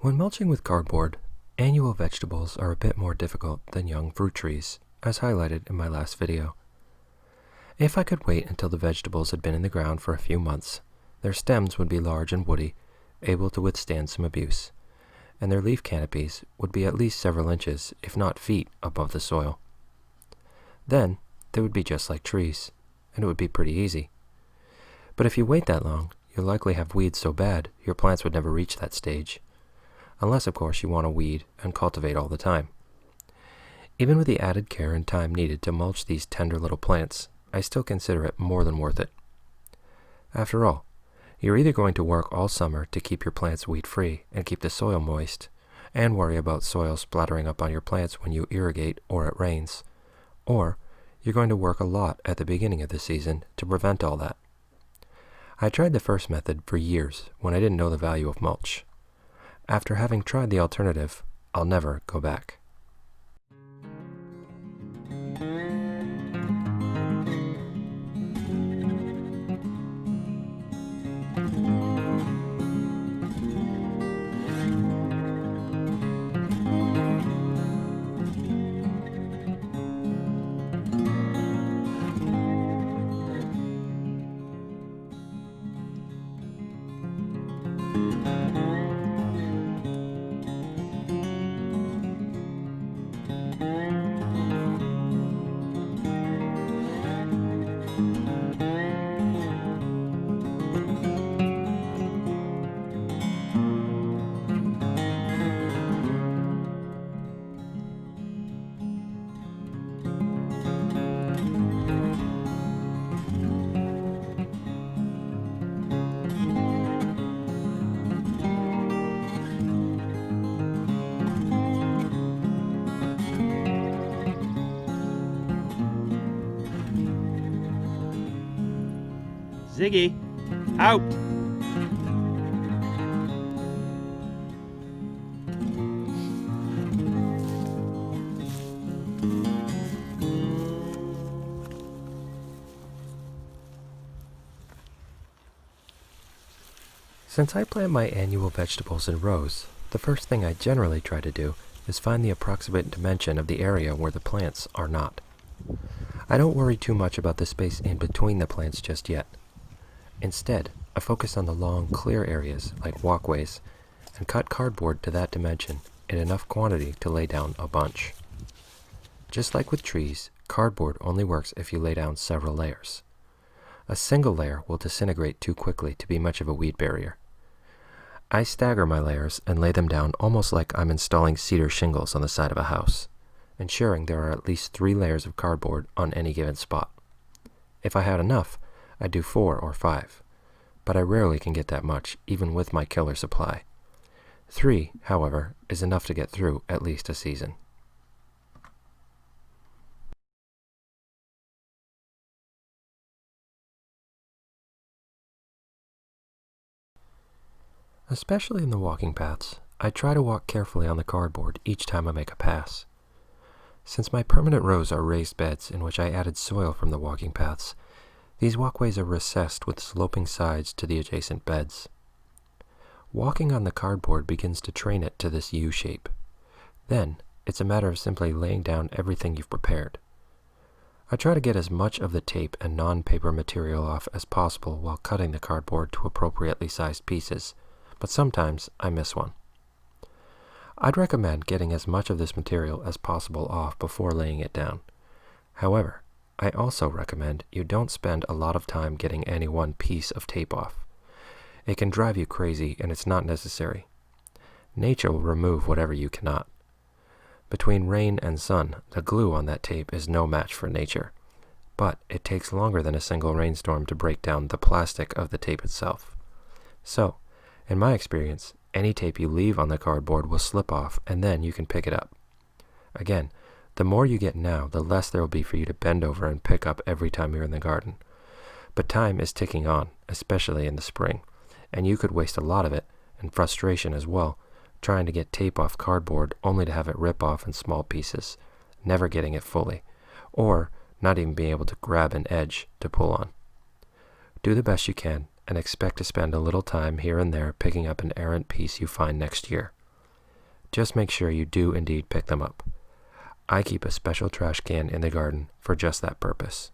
When mulching with cardboard, annual vegetables are a bit more difficult than young fruit trees, as highlighted in my last video. If I could wait until the vegetables had been in the ground for a few months, their stems would be large and woody, able to withstand some abuse, and their leaf canopies would be at least several inches, if not feet, above the soil. Then, they would be just like trees, and it would be pretty easy. But if you wait that long, you'll likely have weeds so bad your plants would never reach that stage. Unless, of course, you want to weed and cultivate all the time. Even with the added care and time needed to mulch these tender little plants, I still consider it more than worth it. After all, you're either going to work all summer to keep your plants weed-free and keep the soil moist, and worry about soil splattering up on your plants when you irrigate or it rains, or you're going to work a lot at the beginning of the season to prevent all that. I tried the first method for years when I didn't know the value of mulch. After having tried the alternative, I'll never go back. Ziggy, out! Since I plant my annual vegetables in rows, the first thing I generally try to do is find the approximate dimension of the area where the plants are not. I don't worry too much about the space in between the plants just yet. Instead, I focus on the long, clear areas like walkways and cut cardboard to that dimension in enough quantity to lay down a bunch. Just like with trees, cardboard only works if you lay down several layers. A single layer will disintegrate too quickly to be much of a weed barrier. I stagger my layers and lay them down almost like I'm installing cedar shingles on the side of a house, ensuring there are at least 3 layers of cardboard on any given spot. If I had enough, I'd do 4 or 5, but I rarely can get that much, even with my killer supply. 3, however, is enough to get through at least a season. Especially in the walking paths, I try to walk carefully on the cardboard each time I make a pass. Since my permanent rows are raised beds in which I added soil from the walking paths, these walkways are recessed with sloping sides to the adjacent beds. Walking on the cardboard begins to train it to this U shape. Then, it's a matter of simply laying down everything you've prepared. I try to get as much of the tape and non-paper material off as possible while cutting the cardboard to appropriately sized pieces, but sometimes I miss one. I'd recommend getting as much of this material as possible off before laying it down. However, I also recommend you don't spend a lot of time getting any one piece of tape off. It can drive you crazy and it's not necessary. Nature will remove whatever you cannot. Between rain and sun, the glue on that tape is no match for nature, but it takes longer than a single rainstorm to break down the plastic of the tape itself. So, in my experience, any tape you leave on the cardboard will slip off and then you can pick it up. Again, the more you get now, the less there will be for you to bend over and pick up every time you're in the garden. But time is ticking on, especially in the spring, and you could waste a lot of it, and frustration as well, trying to get tape off cardboard only to have it rip off in small pieces, never getting it fully, or not even being able to grab an edge to pull on. Do the best you can, and expect to spend a little time here and there picking up an errant piece you find next year. just make sure you do indeed pick them up. I keep a special trash can in the garden for just that purpose.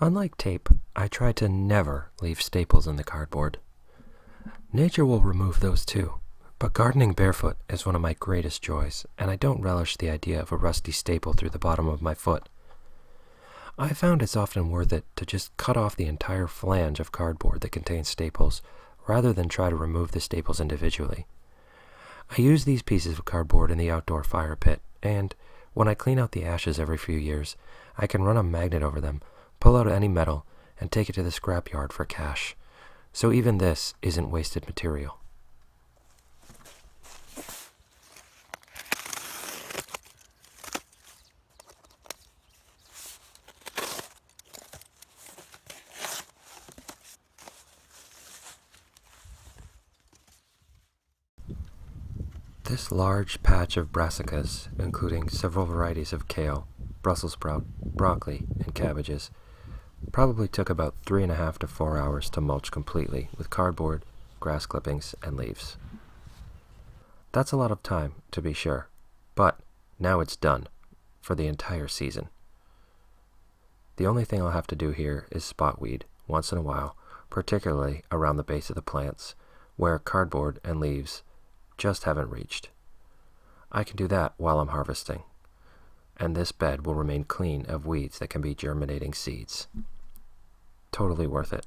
Unlike tape, I try to never leave staples in the cardboard. Nature will remove those too, but gardening barefoot is one of my greatest joys, and I don't relish the idea of a rusty staple through the bottom of my foot. I found it's often worth it to just cut off the entire flange of cardboard that contains staples, rather than try to remove the staples individually. I use these pieces of cardboard in the outdoor fire pit, and when I clean out the ashes every few years, I can run a magnet over them, pull out any metal, and take it to the scrapyard for cash. So even this isn't wasted material. This large patch of brassicas, including several varieties of kale, Brussels sprout, broccoli, and cabbages, probably took about 3.5 to 4 hours to mulch completely with cardboard, grass clippings, and leaves. That's a lot of time, to be sure, but now it's done for the entire season. The only thing I'll have to do here is spot weed once in a while, particularly around the base of the plants, where cardboard and leaves just haven't reached. I can do that while I'm harvesting, and this bed will remain clean of weeds that can be germinating seeds. Totally worth it.